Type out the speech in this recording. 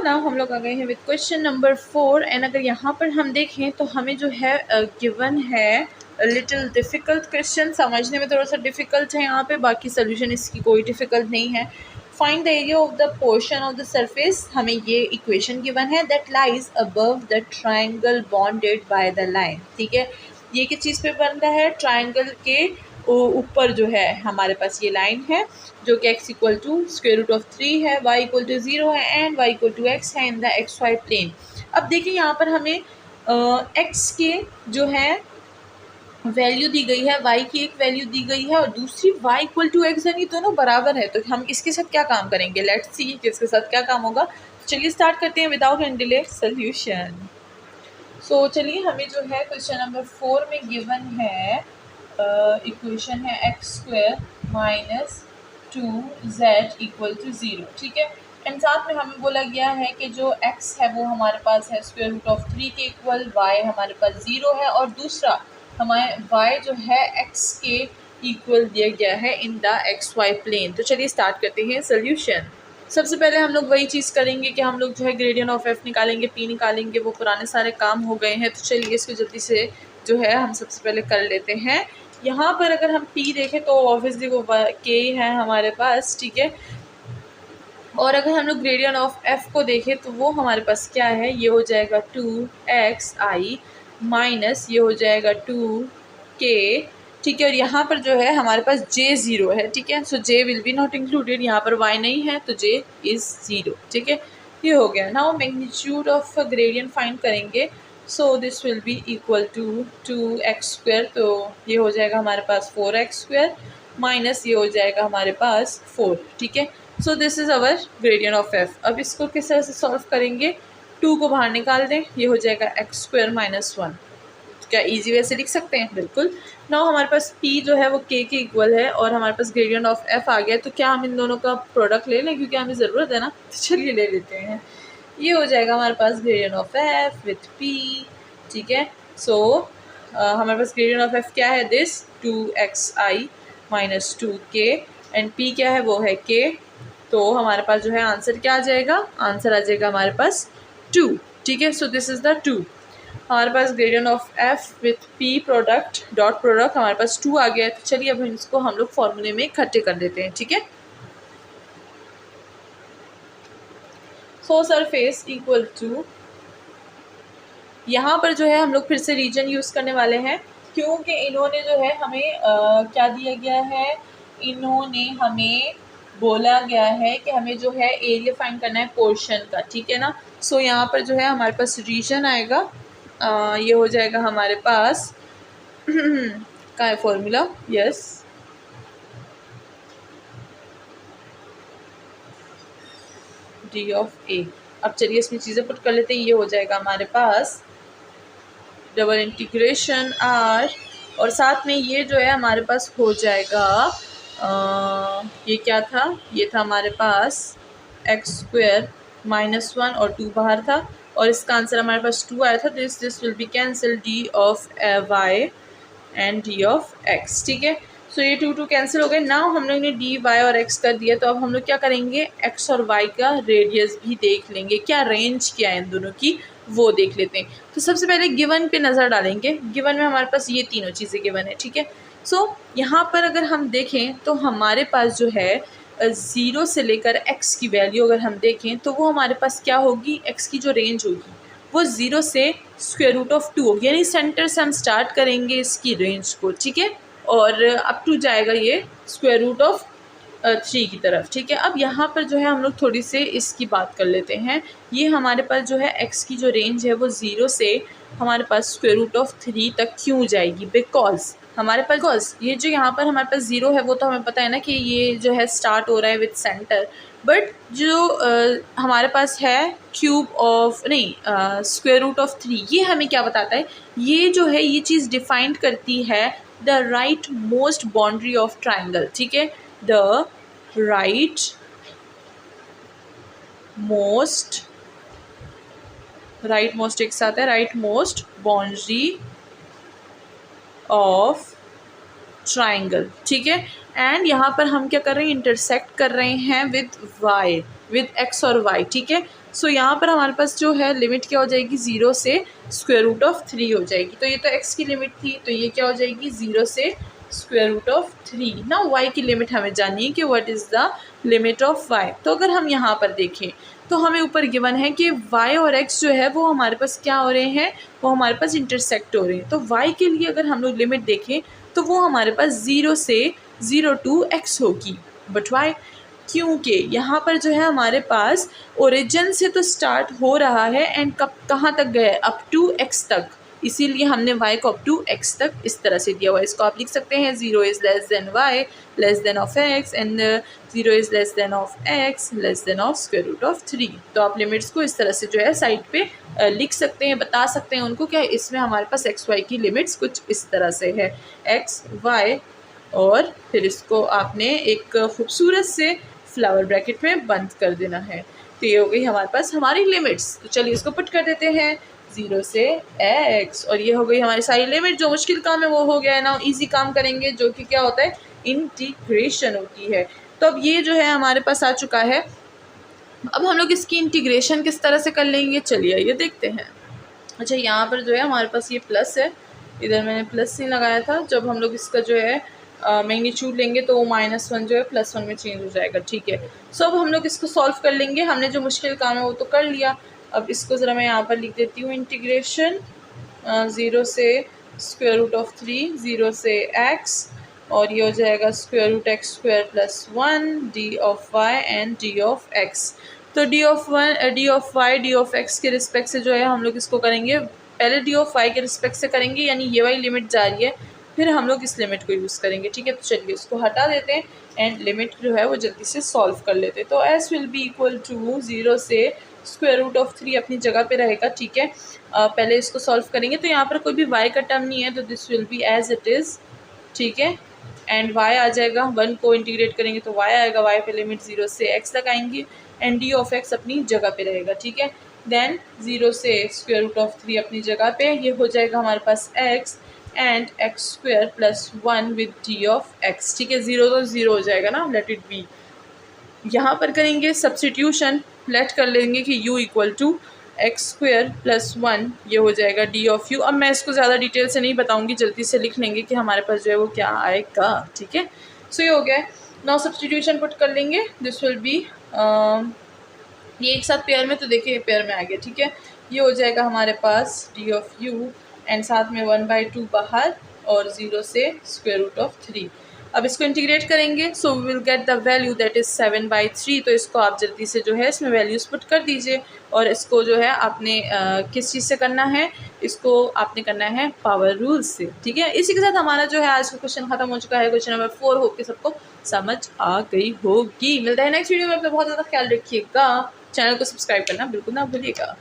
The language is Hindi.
नाउ हम लोग आ गए हैं विद क्वेश्चन नंबर 4 एंड अगर यहाँ पर हम देखें तो हमें जो है गिवन है लिटिल डिफ़िकल्ट क्वेश्चन, समझने में थोड़ा सा डिफ़िकल्ट है यहाँ पे, बाकी सोल्यूशन इसकी कोई डिफ़िकल्ट नहीं है। Find the area of the portion of the surface, हमें ये इक्वेशन गिवन है that lies above the triangle bonded by the line. ठीक है, ये किस चीज़ पे बन रहा है, ट्राइंगल के ऊपर जो है हमारे पास ये लाइन है जो कि x equal to square root of 3 है, y इक्वल टू 0 है and y equal to x है in the x y plane. अब देखिए यहाँ पर हमें x के जो है वैल्यू दी गई है, y की एक वैल्यू दी गई है और दूसरी y इक्वल टू x, यानी दोनों बराबर है। तो हम इसके साथ क्या काम करेंगे, लेट्स सी कि इसके साथ क्या काम होगा। चलिए स्टार्ट करते हैं विदाउट एनी डिले सोल्यूशन। सो चलिए हमें जो है क्वेश्चन नंबर 4 में गिवन है इक्वेशन है x square minus 2z equal to 0। ठीक है, एंड साथ में हमें बोला गया है कि जो x है वो हमारे पास है स्क्वायर रूट ऑफ 3 के इक्वल, y हमारे पास 0 है और दूसरा हमारे y जो है x के इक्वल दिया गया है in the x y plane. तो चलिए स्टार्ट करते हैं सोल्यूशन। सबसे पहले हम लोग वही चीज़ करेंगे कि हम लोग जो है ग्रेडियंट ऑफ f निकालेंगे, p निकालेंगे, वो पुराने सारे काम हो गए हैं। तो चलिए इसको जल्दी से जो है हम सबसे पहले कर लेते हैं। यहाँ पर अगर हम p देखें तो ऑब्वियसली वो k है हमारे पास। ठीक है, और अगर हम लोग ग्रेडियंट ऑफ f को देखें तो वो हमारे पास क्या है, ये हो जाएगा 2xi माइनस ये हो जाएगा 2k। ठीक है, और यहाँ पर जो है हमारे पास j 0 है। ठीक है, सो j will be not included, यहाँ पर y नहीं है तो j इज़ 0। ठीक है, ये हो गया। Now magnitude of gradient find करेंगे, so this will be equal to 2x square, तो ये हो जाएगा हमारे पास 4x स्क्वायर माइनस ये हो जाएगा हमारे पास 4। ठीक है, so this is our gradient of f। अब इसको किस तरह से सॉल्व करेंगे, 2 को बाहर निकाल दें, ये हो जाएगा x स्क्वायर माइनस 1। क्या इजी वे से लिख सकते हैं, बिल्कुल। नाउ हमारे पास p जो है वो k के इक्वल है और हमारे पास ग्रेडियंट ऑफ f आ गया, तो क्या हम इन दोनों का प्रोडक्ट ले लें, क्योंकि हमें ज़रूरत है ना। तो चलिए ले लेते हैं। ये हो जाएगा हमारे पास gradient of f with p। ठीक है, सो हमारे पास ग्रेडियंट ऑफ f क्या है, this 2xi minus 2k and p क्या है, वो है k। तो हमारे पास जो है आंसर क्या आ जाएगा, आंसर आ जाएगा हमारे पास 2। ठीक है, सो दिस इज़ द 2। हमारे पास gradient of f with p product dot product हमारे पास 2 आ गया है। तो चलिए अब इसको हम लोग फॉर्मूले में इकट्ठे कर देते हैं। ठीक है, सो सरफेस इक्वल टू, यहाँ पर जो है हम लोग फिर से रीजन यूज़ करने वाले हैं, क्योंकि इन्होंने जो है हमें क्या दिया गया है, इन्होंने हमें बोला गया है कि हमें जो है एरिया फाइंड करना है पोर्शन का। ठीक है ना, सो यहाँ पर जो है हमारे पास रीजन आएगा, ये हो जाएगा हमारे पास का है फॉर्मूला, यस, डी ऑफ ए। अब चलिए इसमें चीज़ें पुट कर लेते हैं। ये हो जाएगा हमारे पास डबल इंटीग्रेशन आर, और साथ में ये जो है हमारे पास हो जाएगा ये क्या था, ये था हमारे पास एक्स स्क्वायर माइनस 1 और 2 बाहर था और इसका आंसर हमारे पास 2 आया था। This will be cancel d of y and d of x. ठीक है, सो ये 2 कैंसिल हो गए। नाउ हम लोग ने डी वाई और एक्स कर दिया, तो अब हम लोग क्या करेंगे, एक्स और वाई का रेडियस भी देख लेंगे, क्या रेंज क्या है इन दोनों की वो देख लेते हैं। तो सबसे पहले गिवन पे नज़र डालेंगे। गिवन में हमारे पास ये तीनों चीज़ें गिवन है। ठीक है, सो यहाँ पर अगर हम देखें तो हमारे पास जो है 0 से लेकर x की वैल्यू अगर हम देखें तो वो हमारे पास क्या होगी, x की जो रेंज होगी वो 0 से स्क्वायर रूट ऑफ 2 होगी, यानी सेंटर से हम स्टार्ट करेंगे इसकी रेंज को। ठीक है, और अप टू जाएगा ये स्क्वायर रूट ऑफ 3 की तरफ। ठीक है, अब यहाँ पर जो है हम लोग थोड़ी से इसकी बात कर लेते हैं। ये हमारे पास जो है x की जो रेंज है वो 0 से हमारे पास स्क्वायर रूट ऑफ 3 तक क्यों जाएगी, बिकॉज हमारे पास ये जो यहाँ पर हमारे पास 0 है वो तो हमें पता है ना कि ये जो है स्टार्ट हो रहा है विथ सेंटर, बट जो हमारे पास है क्यूब ऑफ नहीं स्क्वायर रूट ऑफ 3, ये हमें क्या बताता है, ये जो है ये चीज़ डिफाइंड करती है the right most boundary of triangle. ठीक है, द राइट मोस्ट एक साथ है, right most boundary of triangle. ठीक है, एंड यहाँ पर हम क्या कर रहे हैं, इंटरसेक्ट कर रहे हैं विद वाई, विद एक्स और वाई। ठीक है, सो यहाँ पर हमारे पास जो है लिमिट क्या हो जाएगी, 0 से स्क्वायर रूट ऑफ 3 हो जाएगी। तो ये तो x की लिमिट थी, तो ये क्या हो जाएगी 0 से स्क्वायर रूट ऑफ 3। ना y की लिमिट हमें जाननी है कि what is the limit of y। तो अगर हम यहाँ पर देखें तो हमें ऊपर गिवन है कि y और x जो है वो हमारे पास क्या हो रहे हैं, वो हमारे पास इंटरसेक्ट हो रहे हैं। तो y के लिए अगर हम लोग लिमिट देखें तो वो हमारे पास 0 से 0 टू x होगी। बट वाई, क्योंकि यहाँ पर जो है हमारे पास ओरिजिन से तो स्टार्ट हो रहा है एंड कब कहाँ तक गया है, अप टू x तक, इसीलिए हमने y को अप टू x तक इस तरह से दिया हुआ है। इसको आप लिख सकते हैं 0 is less than y less than of x and 0 is less than of x less than of square root of 3। तो आप लिमिट्स को इस तरह से जो है साइड पे लिख सकते हैं, बता सकते हैं उनको क्या इसमें हमारे पास x y की लिमिट्स कुछ इस तरह से है x y, और फिर इसको आपने एक खूबसूरत से फ्लावर ब्रैकेट में बंद कर देना है। तो ये हो गई हमारे पास हमारी लिमिट्स। तो चलिए इसको पुट कर देते हैं 0 से x, और ये हो गई हमारी सारी लिमिट। जो मुश्किल काम है वो हो गया है ना, इजी काम करेंगे जो कि क्या होता है, इंटीग्रेशन होती है। तो अब ये जो है हमारे पास आ चुका है। अब हम लोग इसकी इंटीग्रेशन किस तरह से कर लेंगे, चलिए ये देखते हैं। अच्छा, यहाँ पर जो है हमारे पास ये प्लस है, इधर मैंने प्लस नहीं लगाया था। जब हम लोग इसका जो है मैग्नीट्यूड लेंगे तो वो -1 जो है +1 में चेंज हो जाएगा, ठीक है। सो अब हम लोग इसको सॉल्व कर लेंगे। हमने जो मुश्किल काम है वो तो कर लिया। अब इसको ज़रा मैं यहाँ पर लिख देती हूँ, इंटीग्रेशन 0 से स्क्वायर रूट ऑफ 3 0 से x, और ये हो जाएगा square root x square plus 1 d of y and d of x। तो d of y d of x के रिस्पेक्ट से जो है हम लोग इसको करेंगे, पहले डी ऑफ y के रिस्पेक्ट से करेंगे, यानी ये वाली लिमिट जा रही है, फिर हम लोग इस लिमिट को यूज़ करेंगे, ठीक है। तो चलिए उसको हटा देते हैं एंड लिमिट जो है वो जल्दी से सॉल्व कर लेते हैं। तो s will be equal to 0 से स्क्वायर रूट ऑफ 3 अपनी जगह पे रहेगा, ठीक है। पहले इसको सॉल्व करेंगे तो यहाँ पर कोई भी y का टर्म नहीं है, तो this will be as it is, ठीक है। एंड y आ जाएगा, 1 को इंटीग्रेट करेंगे तो y आएगा, y पे लिमिट 0 से x तक आएंगी एंड डी ऑफ x अपनी जगह पे रहेगा, ठीक है। देन 0 से स्क्वायर रूट ऑफ 3 अपनी जगह पे, ये हो जाएगा हमारे पास x and x square plus 1 with D of x, ठीक है। 0 तो 0 हो जाएगा ना, लेट इट बी। यहाँ पर करेंगे सब्स्टिट्यूशन, लेट कर लेंगे कि u equal to x square plus 1, ये हो जाएगा डी ऑफ u। अब मैं इसको ज़्यादा डिटेल से नहीं बताऊंगी, जल्दी से लिख लेंगे कि हमारे पास जो है वो क्या आएगा, ठीक है। सो ये हो गया। नाउ सब्स्टिट्यूशन पुट कर लेंगे, दिस विल बी ये एक साथ पेयर में, तो देखिए पेयर में आ गया, ठीक है। ये हो जाएगा हमारे पास डी ऑफ u एंड साथ में 1/2 बाहर और 0 से स्क्वायर रूट ऑफ 3। अब इसको इंटीग्रेट करेंगे, so we will get the value that is 7/3। तो इसको आप जल्दी से जो है इसमें वैल्यूज़ पुट कर दीजिए, और इसको जो है आपने किस चीज़ से करना है, इसको आपने करना है पावर रूल से, ठीक है। इसी के साथ हमारा जो है आज का क्वेश्चन खत्म हो चुका है। क्वेश्चन नंबर 4 होप के सबको समझ आ गई होगी। मिलता है नेक्स्ट वीडियो में, अपना बहुत ज़्यादा ख्याल रखिएगा। चैनल को सब्सक्राइब करना बिल्कुल ना भूलिएगा।